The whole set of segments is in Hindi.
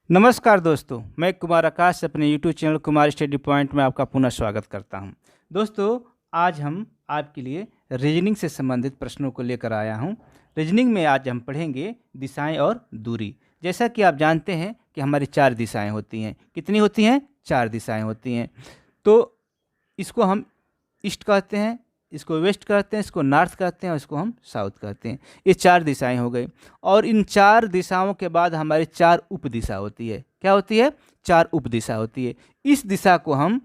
नमस्कार दोस्तों, मैं कुमार आकाश अपने YouTube channel Kumar study point में आपका पुनः स्वागत करता हूं। दोस्तों, आज हम आपके लिए रीजनिंग से संबंधित प्रश्नों को लेकर आया हूं। रीजनिंग में आज हम पढ़ेंगे दिशाएं और दूरी। जैसा कि आप जानते हैं कि हमारी 4 दिशाएं होती हैं। कितनी होती हैं? 4 दिशाएं होती हैं। तो इसको हम ईस्ट कहते हैं, इसको वेस्ट कहते हैं, इसको नॉर्थ कहते हैं और इसको हम साउथ कहते हैं। ये 4 दिशाएं हो गई। और इन 4 दिशाओं के बाद हमारी 4 उप दिशा होती है। क्या होती है? 4 उप दिशा होती है। इस दिशा को हम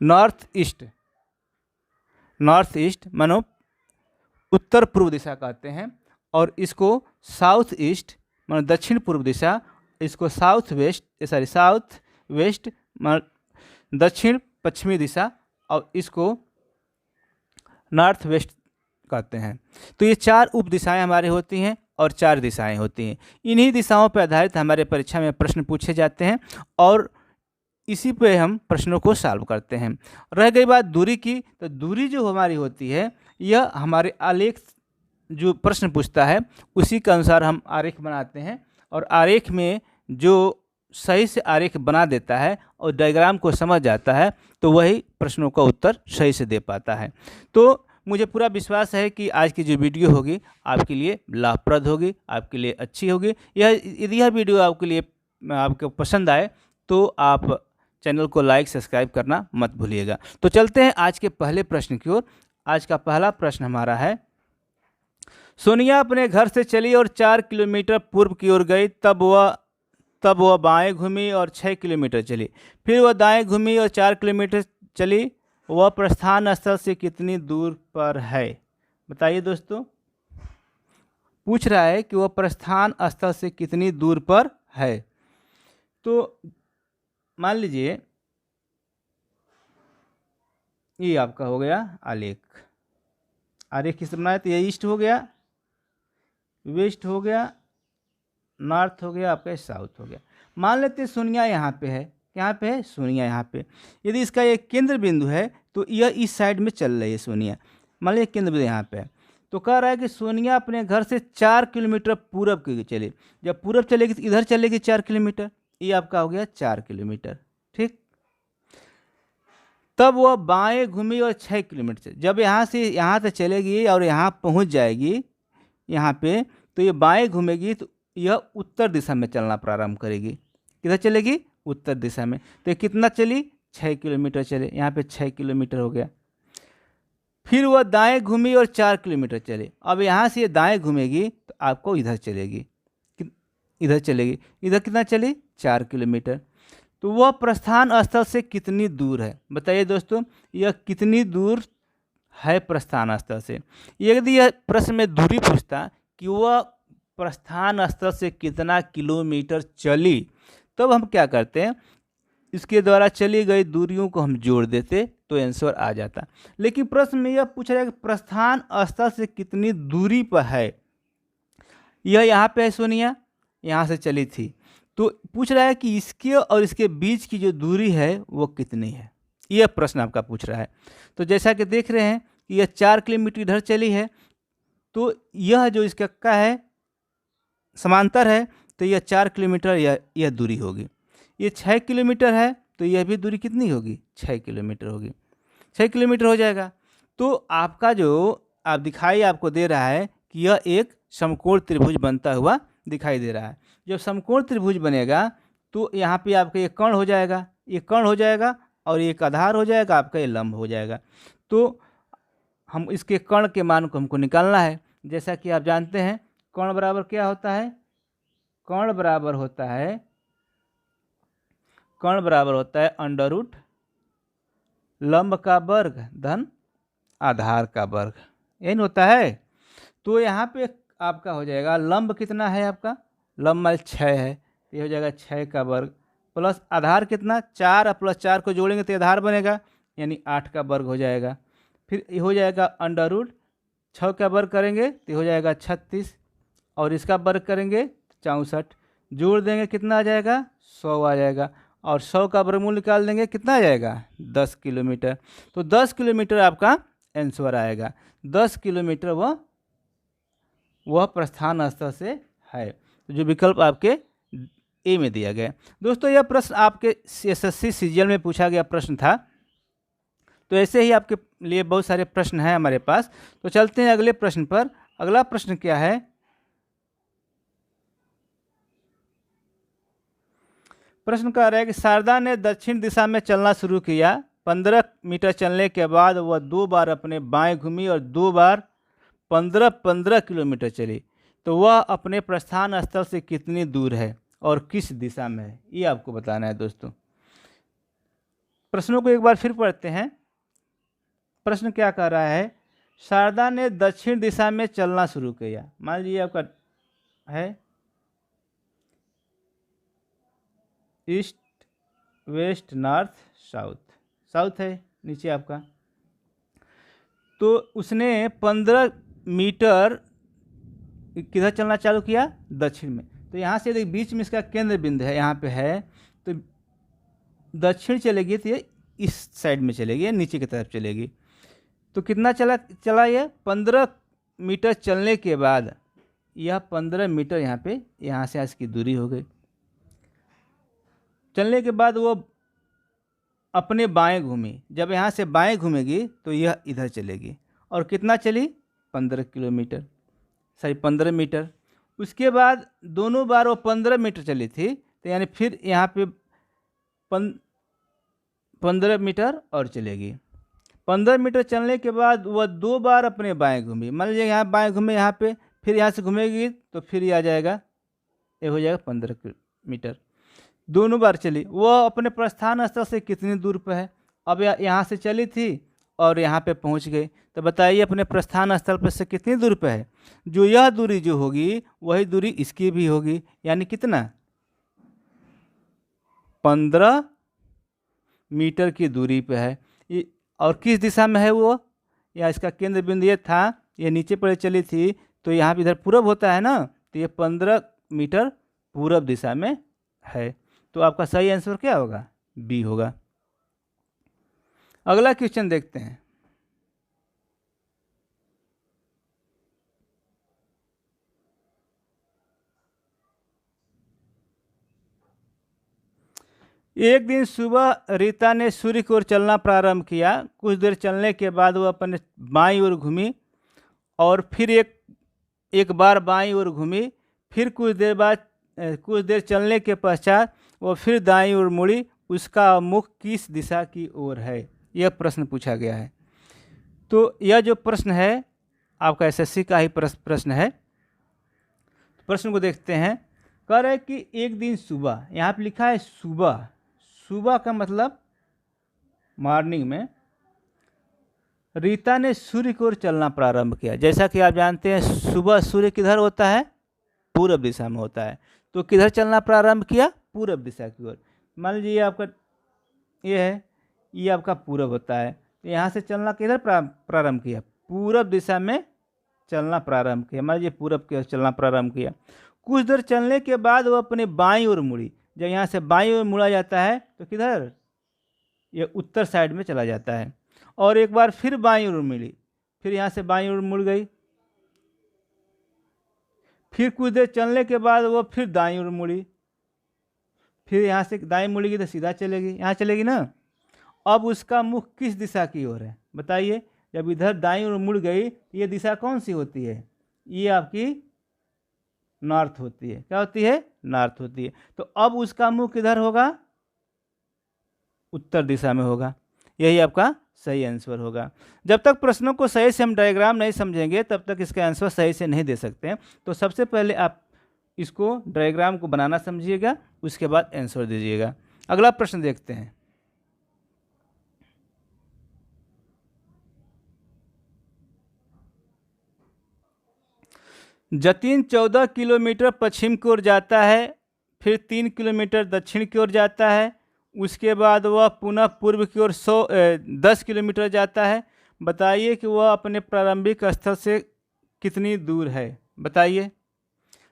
नॉर्थ ईस्ट मानो उत्तर पूर्व दिशा कहते हैं, और इसको साउथ ईस्ट मानो दक्षिण पूर्व दिशा, इसको साउथ वेस्ट मानो दक्षिण पश्चिमी दिशा, और इसको नॉर्थ वेस्ट कहते हैं। तो ये 4 उप दिशाएं हमारी होती हैं और 4 दिशाएं होती हैं। इन्हीं दिशाओं पर आधारित हमारे परीक्षा में प्रश्न पूछे जाते हैं और इसी पे हम प्रश्नों को सॉल्व करते हैं। रह गई बात दूरी की, तो दूरी जो हमारी होती है, यह हमारे आलेख जो प्रश्न पूछता है उसी के अनुसार हम आरेख बनाते हैं, और आरेख में जो सही से आरेख बना देता है और डायग्राम को समझ जाता है तो वही प्रश्नों का उत्तर सही से दे पाता है। तो मुझे पूरा विश्वास है कि आज की जो वीडियो होगी आपके लिए लाभप्रद होगी, आपके लिए अच्छी होगी। यदि यह वीडियो आपके लिए आपको पसंद आए तो आप चैनल को लाइक सब्सक्राइब करना मत भूलिएगा। तो चलते हैं आज के पहले प्रश्न की ओर। आज का पहला प्रश्न हमारा है, सोनिया अपने घर से चली और 4 किलोमीटर पूर्व की ओर गई। तब वह बाएं घूमी और 6 किलोमीटर चली। फिर वह दाएं घूमी और 4 किलोमीटर चली। वह प्रस्थान स्थल से कितनी दूर पर है? बताइए दोस्तों। पूछ रहा है कि वह प्रस्थान स्थल से कितनी दूर पर है। तो मान लीजिए ये आपका हो गया आलेख। आलेख किस बनाया? तो ये ईस्ट हो गया, वेस्ट हो गया, नॉर्थ हो गया, आपका साउथ हो गया। मान लेते हैं सोनिया यहाँ पे है। यहाँ पे है सोनिया, यहाँ पे। यदि इसका एक केंद्र बिंदु है तो यह इस साइड में चल रही है सोनिया। मान लीजिए केंद्र बिंदु यहाँ पे है, तो कह रहा है कि सोनिया अपने घर से 4 किलोमीटर पूरब की चली। जब पूरब चलेगी तो इधर चलेगी 4 किलोमीटर। ये आपका हो गया 4 किलोमीटर, ठीक। तब वह बाएं घूमी और 6 किलोमीटर, जब यहाँ से यहाँ तक चलेगी और यहाँ पहुँच जाएगी यहाँ पे, तो ये बाएं घूमेगी तो यह उत्तर दिशा में चलना प्रारंभ करेगी। किधर चलेगी? उत्तर दिशा में। तो ये कितना चली? 6 किलोमीटर चले। यहाँ पे 6 किलोमीटर हो गया। फिर वह दाएं घूमी और 4 किलोमीटर चले। अब यहाँ से ये दाएं घूमेगी तो आपको इधर चलेगी, इधर चलेगी। इधर कितना चली? 4 किलोमीटर। तो वह प्रस्थान स्थल से कितनी दूर है? बताइए दोस्तों, यह कितनी दूर है प्रस्थान स्थल से? यदि यह प्रश्न में दूरी पूछता कि वह प्रस्थान स्थल से कितना किलोमीटर चली, तब हम क्या करते हैं, इसके द्वारा चली गई दूरियों को हम जोड़ देते तो आंसर आ जाता। लेकिन प्रश्न में यह पूछ रहा है कि प्रस्थान स्थल से कितनी दूरी पर है। यह यहाँ पे है सोनिया, यहाँ से चली थी, तो पूछ रहा है कि इसके और इसके बीच की जो दूरी है वो कितनी है। यह प्रश्न आपका पूछ रहा है। तो जैसा कि देख रहे हैं कि यह 4 किलोमीटर इधर चली है, तो यह जो इसका का है समांतर है, तो यह 4 किलोमीटर यह दूरी होगी। ये 6 किलोमीटर है तो यह भी दूरी कितनी होगी? 6 किलोमीटर होगी। 6 किलोमीटर हो जाएगा। तो आपका जो आप दिखाई आपको दे रहा है कि यह एक समकोण त्रिभुज बनता हुआ दिखाई दे रहा है। जब समकोण त्रिभुज बनेगा तो यहाँ पे आपका ये कर्ण हो जाएगा, ये कर्ण हो जाएगा, और एक आधार हो जाएगा, आपका ये लंब हो जाएगा। तो हम इसके कर्ण के मान को हमको निकालना है। जैसा कि आप जानते हैं कर्ण बराबर क्या होता है? कर्ण बराबर होता है अंडर रूट लंब का वर्ग धन आधार का वर्ग, यही होता है। तो यहाँ पे आपका हो जाएगा लंब कितना है? आपका लंब मान 6 है, ये हो जाएगा 6 का वर्ग, प्लस आधार कितना? 4 प्लस 4 को जोड़ेंगे तो आधार बनेगा, यानी 8 का वर्ग हो जाएगा। फिर ये हो जाएगा अंडर रूट 6 का वर्ग करेंगे तो हो जाएगा 36, और इसका वर्ग करेंगे 64, जोड़ देंगे कितना आ जाएगा? 100 आ जाएगा, और 100 का वर्गमूल निकाल देंगे कितना आ जाएगा? 10 किलोमीटर। तो 10 किलोमीटर आपका आंसर आएगा। 10 किलोमीटर वह प्रस्थान स्थल से है। तो जो विकल्प आपके ए में दिया गया है। दोस्तों यह प्रश्न आपके एसएससी सीजीएल में पूछा गया प्रश्न था। तो ऐसे ही आपके लिए बहुत सारे प्रश्न हैं हमारे पास। तो चलते हैं अगले प्रश्न पर। अगला प्रश्न क्या है? प्रश्न कह रहा है कि शारदा ने दक्षिण दिशा में चलना शुरू किया। 15 मीटर चलने के बाद वह 2 बार अपने बाएं घूमी और 2 बार 15-15 किलोमीटर चली। तो वह अपने प्रस्थान स्थल से कितनी दूर है और किस दिशा में है, ये आपको बताना है दोस्तों। प्रश्नों को एक बार फिर पढ़ते हैं। प्रश्न क्या कह रहा है? शारदा ने दक्षिण दिशा में चलना शुरू किया। मान लीजिए आपका है east, west, north, south. South है नीचे आपका। तो उसने 15 मीटर किधर चलना चालू किया? दक्षिण में। तो यहाँ से देखिए बीच में इसका केंद्र बिंदु है, यहाँ पे है। तो दक्षिण चलेगी तो ये इस साइड में चलेगी, नीचे की तरफ चलेगी। तो कितना चला ये? 15 मीटर चलने के बाद यह 15 मीटर यहाँ से इसकी दूरी हो गई। चलने के बाद वो अपने बाएं घूमी। जब यहाँ से बाएं घूमेगी तो यह इधर चलेगी। और कितना चली? 15 मीटर। उसके बाद दोनों बार वो 15 मीटर चली थी, तो यानी फिर यहाँ पे 15 मीटर और चलेगी। 15 मीटर चलने के बाद वह 2 बार अपने बाएं घूमी। मान लीजिए यहाँ बाएं घूमे, यहाँ पे फिर यहाँ से घूमेगी तो फिर ये आ जाएगा, ये हो जाएगा 15 मीटर। दोनों बार चली। वह अपने प्रस्थान स्थल से कितनी दूर पर है? अब यहाँ से चली थी और यहाँ पे पहुँच गई। तो बताइए अपने प्रस्थान स्थल पर से कितनी दूर पे है? जो यह दूरी जो होगी वही दूरी इसकी भी होगी, यानी कितना? 15 मीटर की दूरी पे है। और किस दिशा में है वो? या इसका केंद्र बिंदु ये था, ये नीचे पर चली थी, तो यहाँ पे इधर पूरब होता है ना, तो ये 15 मीटर पूरब दिशा में है। तो आपका सही आंसर क्या होगा? बी होगा। अगला क्वेश्चन देखते हैं। एक दिन सुबह रीता ने सूर्य की ओर चलना प्रारंभ किया। कुछ देर चलने के बाद वह अपने बाईं ओर घूमी और फिर एक बार बाईं ओर घूमी। फिर कुछ देर चलने के पश्चात वह फिर दाईं ओर मुड़ी। उसका मुख किस दिशा की ओर है? यह प्रश्न पूछा गया है। तो यह जो प्रश्न है आपका एसएससी का ही प्रश्न है। प्रश्न को देखते हैं। कह रहे कि एक दिन सुबह, यहाँ पे लिखा है सुबह। सुबह का मतलब मॉर्निंग में रीता ने सूर्य की ओर चलना प्रारंभ किया। जैसा कि आप जानते हैं सुबह सूर्य किधर होता है? पूरब दिशा में होता है। तो किधर चलना प्रारंभ किया? पूरब दिशा की ओर। मान लीजिए आपका ये है, ये आपका पूरब होता है। तो यहाँ से चलना किधर प्रारंभ किया? पूरब दिशा में चलना प्रारंभ किया। मान लीजिए पूरब की ओर चलना प्रारंभ किया। कुछ देर चलने के बाद वो अपने बाईं ओर मुड़ी। जब यहाँ से बाईं ओर मुड़ा जाता है तो किधर? ये उत्तर साइड में चला जाता है। और एक बार फिर बाईं ओर मिली, फिर यहाँ से बाईं ओर मुड़ गई। फिर कुछ देर चलने के बाद वो फिर दाईं ओर मुड़ी। फिर यहाँ से दाईं मुड़ेगी तो सीधा चलेगी, यहाँ चलेगी ना। अब उसका मुख किस दिशा की ओर है? बताइए। जब इधर दाईं ओर मुड़ गई, ये दिशा कौन सी होती है? ये आपकी नॉर्थ होती है। क्या होती है? नॉर्थ होती है। तो अब उसका मुख किधर होगा? उत्तर दिशा में होगा। यही आपका सही आंसर होगा। जब तक प्रश्नों को सही से हम डायग्राम नहीं समझेंगे तब तक इसका आंसर सही से नहीं दे सकते हैं। तो सबसे पहले आप इसको डायग्राम को बनाना समझिएगा, उसके बाद आंसर दीजिएगा। अगला प्रश्न देखते हैं। जतिन 14 किलोमीटर पश्चिम की ओर जाता है, फिर 3 किलोमीटर दक्षिण की ओर जाता है। उसके बाद वह पुनः पूर्व की ओर 10 किलोमीटर जाता है। बताइए कि वह अपने प्रारंभिक स्थल से कितनी दूर है? बताइए।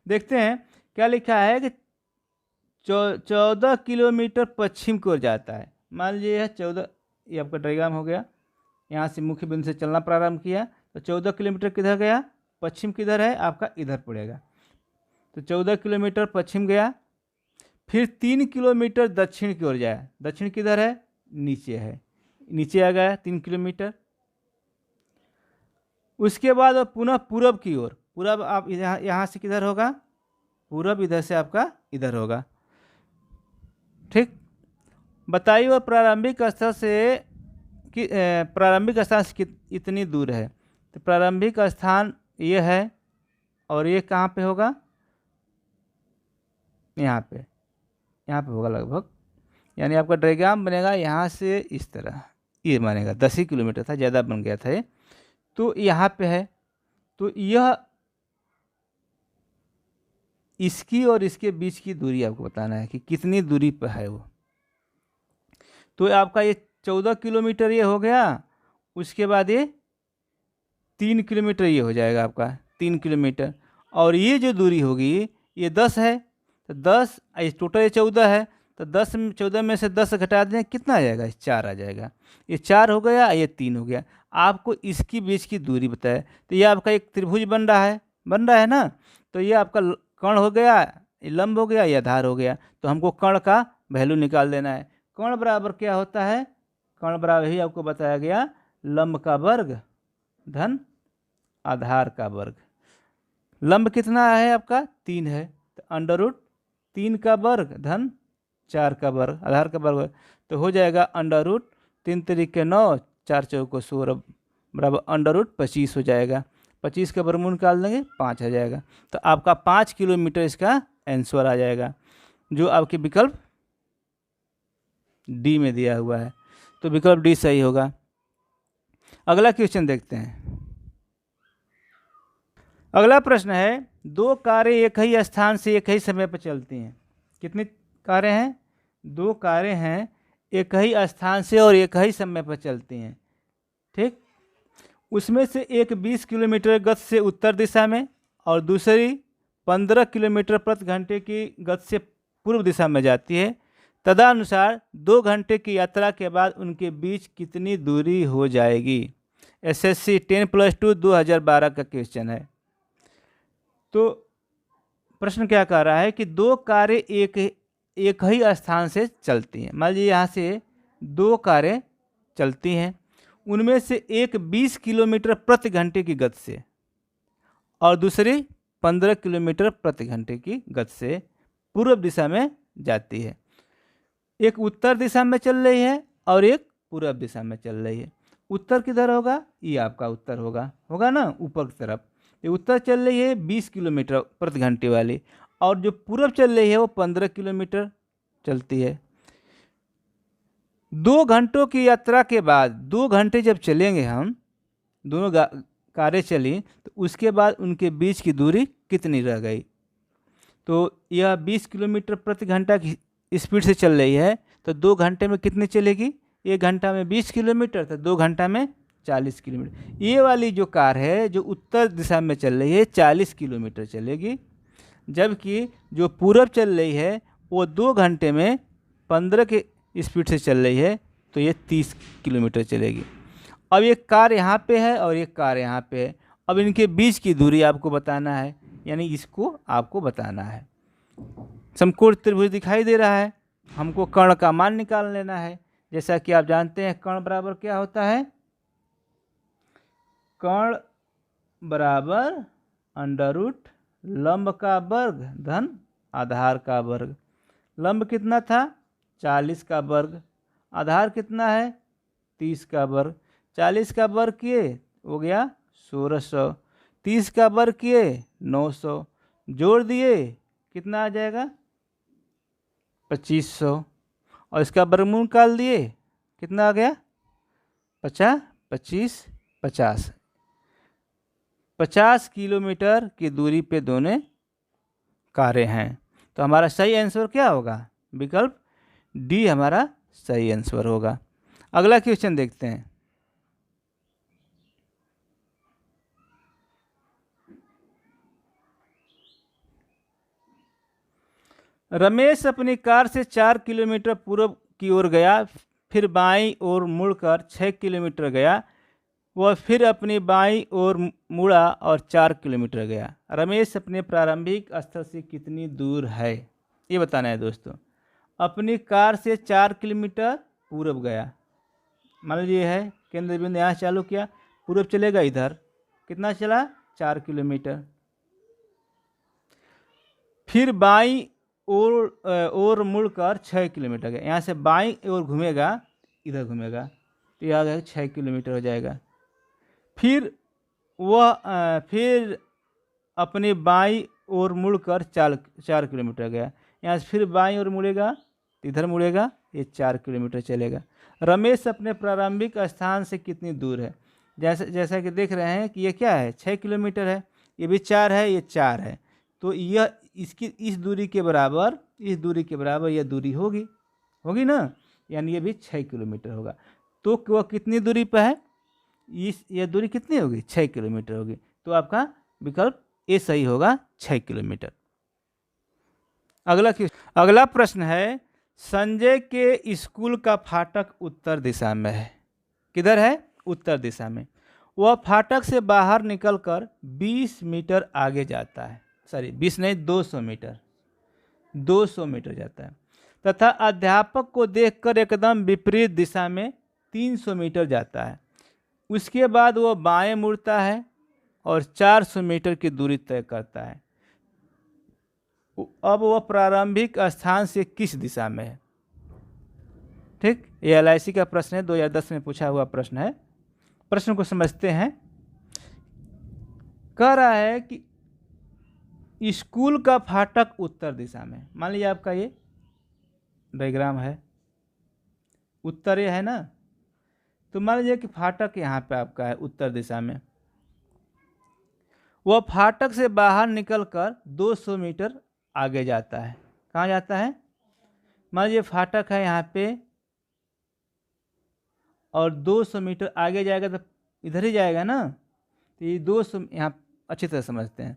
देखते हैं क्या लिखा है कि 14 किलोमीटर पश्चिम की ओर जाता है। मान लीजिए यह 14, ये आपका डायग्राम हो गया। यहाँ से मुख्य बिंदु से चलना प्रारंभ किया तो 14 किलोमीटर किधर गया? पश्चिम किधर है? आपका इधर पड़ेगा। तो 14 किलोमीटर पश्चिम गया। फिर 3 किलोमीटर दक्षिण की ओर जाए। दक्षिण किधर है? नीचे है, नीचे आ गया 3 किलोमीटर। उसके बाद वह पुनः पूरब की ओर, पूरब आप यहाँ से किधर होगा? पूरब इधर से आपका इधर होगा। ठीक, बताइए वह प्रारंभिक स्थल से कि प्रारंभिक स्थान से इतनी दूर है। तो प्रारंभिक स्थान ये है और ये कहाँ पे होगा? यहाँ पे होगा लगभग, यानी आपका डायग्राम बनेगा यहाँ से इस तरह, ये बनेगा 10 ही किलोमीटर था, ज़्यादा बन गया था ये। तो यहाँ पे है, तो यह इसकी और इसके बीच की दूरी आपको बताना है कि कितनी दूरी पर है वो। तो आपका ये 14 किलोमीटर ये हो गया, उसके बाद ये 3 किलोमीटर ये हो जाएगा आपका 3 किलोमीटर, और ये जो दूरी होगी ये 10 है, तो 10 टोटल ये 14 है, तो 10 14 में से 10 घटा दें कितना आ जाएगा? 4 आ जाएगा। ये 4 हो गया, ये 3 हो गया। आपको इसकी बीच की दूरी बताए, तो ये आपका एक त्रिभुज बन रहा है ना। तो ये आपका कर्ण हो गया, ये लंब हो गया, ये आधार हो गया। तो हमको कर्ण का वैल्यू निकाल देना है। कर्ण बराबर क्या होता है? कर्ण बराबर ही आपको बताया गया लंब का वर्ग धन आधार का वर्ग। लंब कितना है आपका? 3 है, तो अंडर रूट 3 का वर्ग धन 4 का वर्ग, आधार का वर्ग, तो हो जाएगा अंडर रूट 3 तरीके 9, 4 चौको 16 बराबर अंडर रूट 25 हो जाएगा। 25 का वर्गमूल निकाल देंगे 5 आ जाएगा। तो आपका 5 किलोमीटर इसका आंसर आ जाएगा, जो आपके विकल्प डी में दिया हुआ है। तो विकल्प डी सही होगा। अगला क्वेश्चन देखते हैं। अगला प्रश्न है, 2 कारें एक ही स्थान से एक ही समय पर चलती हैं। कितनी कारें हैं? 2 कारें हैं, एक ही स्थान से और एक ही समय पर चलती हैं। ठीक, उसमें से एक 20 किलोमीटर गति से उत्तर दिशा में और दूसरी 15 किलोमीटर प्रति घंटे की गति से पूर्व दिशा में जाती है। तदनुसार 2 घंटे की यात्रा के बाद उनके बीच कितनी दूरी हो जाएगी? SSC 10+2 2012 का क्वेश्चन है। तो प्रश्न क्या कह रहा है कि 2 कारें एक ही स्थान से चलती हैं। मान लीजिए यहाँ से 2 कारें चलती हैं, उनमें से एक 20 किलोमीटर प्रति घंटे की गति से और दूसरी 15 किलोमीटर प्रति घंटे की गति से पूर्व दिशा में जाती है। एक उत्तर दिशा में चल रही है और एक पूर्व दिशा में चल रही है। उत्तर किधर होगा? ये आपका उत्तर होगा ना, ऊपर की तरफ। ये उत्तर चल रही है 20 किलोमीटर प्रति घंटे वाली, और जो पूर्व चल रही है वो 15 किलोमीटर चलती है। 2 घंटों की यात्रा के बाद, 2 घंटे जब चलेंगे हम, दोनों कारें चली, तो उसके बाद उनके बीच की दूरी कितनी रह गई? तो यह 20 किलोमीटर प्रति घंटा की स्पीड से चल रही है, तो 2 घंटे में कितनी चलेगी? 1 घंटा में 20 किलोमीटर, तो 2 घंटा में 40 किलोमीटर। ये वाली जो कार है जो उत्तर दिशा में चल रही है 40 किलोमीटर चलेगी, जबकि जो पूरब चल रही है वो 2 घंटे में 15 के स्पीड से चल रही है, तो ये 30 किलोमीटर चलेगी। अब एक कार यहाँ पे है और एक कार यहाँ पे है। अब इनके बीच की दूरी आपको बताना है, यानी इसको आपको बताना है। समकोण त्रिभुज दिखाई दे रहा है, हमको कर्ण का मान निकाल लेना है। जैसा कि आप जानते हैं कर्ण बराबर क्या होता है? कर्ण बराबर अंडर रूट लंब का वर्ग धन आधार का वर्ग। लंब कितना था? 40 का वर्ग। आधार कितना है? 30 का वर्ग। 40 का वर्ग किए हो गया 1600, 30 का वर्ग किए 900, जोड़ दिए कितना आ जाएगा? 2500, और इसका वर्गमूल निकाल दिए कितना आ गया? 50 25 50। 50 किलोमीटर की दूरी पे दोनों कारें हैं। तो हमारा सही आंसर क्या होगा? विकल्प डी हमारा सही आंसर होगा। अगला क्वेश्चन देखते हैं। रमेश अपनी कार से 4 किलोमीटर पूर्व की ओर गया, फिर बाईं ओर मुड़कर 6 किलोमीटर गया। वह फिर अपनी बाईं ओर मुड़ा और 4 किलोमीटर गया। रमेश अपने प्रारंभिक स्थल से कितनी दूर है? ये बताना है दोस्तों। अपनी कार से 4 किलोमीटर पूरब गया, मान लीजिए ये है केंद्र बिंदु, यहाँ चालू किया, पूरब चलेगा इधर, कितना चला 4 किलोमीटर। फिर बाईं ओर मुड़कर 6 किलोमीटर गया, यहाँ से बाईं ओर घूमेगा, इधर घूमेगा, तो यह आ गया 6 किलोमीटर हो जाएगा। फिर अपने बाईं ओर मुड़कर 4 किलोमीटर गया, यहाँ से फिर बाईं ओर मुड़ेगा, इधर मुड़ेगा, ये 4 किलोमीटर चलेगा। रमेश अपने प्रारंभिक स्थान से कितनी दूर है? जैसा कि देख रहे हैं कि ये क्या है, 6 किलोमीटर है, ये भी 4 है, ये 4 है, तो यह इस दूरी के बराबर यह दूरी होगी ना, यानी ये भी 6 किलोमीटर होगा। तो वह कितनी दूरी पर है? यह दूरी कितनी होगी? 6 किलोमीटर होगी। तो आपका विकल्प ए सही होगा, 6 किलोमीटर। अगला प्रश्न है, संजय के स्कूल का फाटक उत्तर दिशा में है। किधर है? उत्तर दिशा में। वह फाटक से बाहर निकलकर 20 मीटर आगे जाता है, 20 नहीं 200 मीटर जाता है, तथा अध्यापक को देखकर एकदम विपरीत दिशा में 300 मीटर जाता है। उसके बाद वह बाएं मुड़ता है और 400 मीटर की दूरी तय करता है। अब वह प्रारंभिक स्थान से किस दिशा में है? ठीक, ये LIC का प्रश्न है, 2010 में पूछा हुआ प्रश्न है। प्रश्न को समझते हैं। कह रहा है कि स्कूल का फाटक उत्तर दिशा में, मान लीजिए आपका ये डायग्राम है, उत्तर ये है ना, तो मान लीजिए कि फाटक यहाँ पे आपका है उत्तर दिशा में। वह फाटक से बाहर निकलकर 200 मीटर आगे जाता है। कहाँ जाता है? मान लीजिए फाटक है यहाँ पे और 200 मीटर आगे जाएगा तो इधर ही जाएगा ना, तो ये 200 यहाँ अच्छी तरह समझते हैं।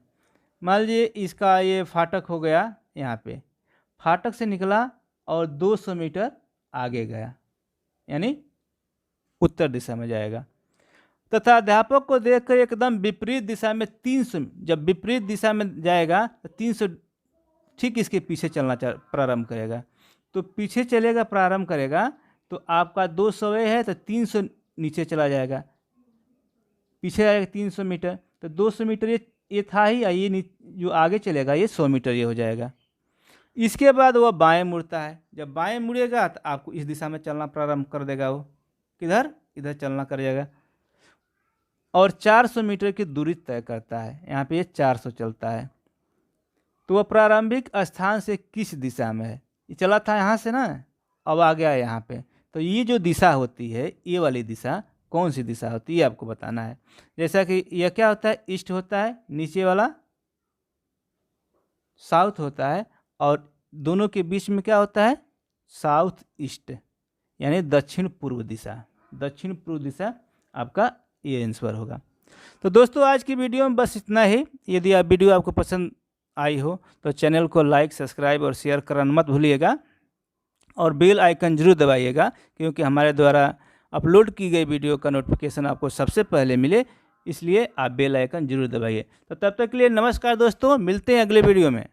मान लीजिए इसका ये फाटक हो गया, यहाँ पे फाटक से निकला और 200 मीटर आगे गया, यानी उत्तर दिशा में जाएगा, तथा अध्यापक को देखकर एकदम विपरीत दिशा में 300, जब विपरीत दिशा में जाएगा तो 300 ठीक इसके पीछे चलना प्रारंभ करेगा। तो पीछे चलेगा, प्रारंभ करेगा, तो आपका 200 है तो 300 नीचे चला जाएगा, पीछे आएगा 300 मीटर, तो 200 मीटर ये था ही, ये जो आगे चलेगा ये 100 मीटर ये हो जाएगा। इसके बाद वह बाएं मुड़ता है, जब बाएं मुड़ेगा तो आपको इस दिशा में चलना प्रारंभ कर देगा, वो किधर? इधर चलना कर जाएगा, और 400 मीटर की दूरी तय करता है। यहाँ पे ये 400 चलता है, तो वह प्रारंभिक स्थान से किस दिशा में है? ये चला था यहाँ से ना, अब आ गया यहाँ पे, तो ये जो दिशा होती है, ये वाली दिशा कौन सी दिशा होती है ये आपको बताना है। जैसा कि यह क्या होता है, ईस्ट होता है, नीचे वाला साउथ होता है, और दोनों के बीच में क्या होता है, साउथ ईस्ट, यानी दक्षिण पूर्व दिशा। दक्षिण पूर्व दिशा आपका ये आंसर होगा। तो दोस्तों आज की वीडियो में बस इतना ही। यदि आप वीडियो आपको पसंद आई हो तो चैनल को लाइक, सब्सक्राइब और शेयर करना मत भूलिएगा, और बेल आइकन जरूर दबाइएगा, क्योंकि हमारे द्वारा अपलोड की गई वीडियो का नोटिफिकेशन आपको सबसे पहले मिले, इसलिए आप बेल आइकन जरूर दबाइए। तो तब तक के लिए नमस्कार दोस्तों, मिलते हैं अगले वीडियो में।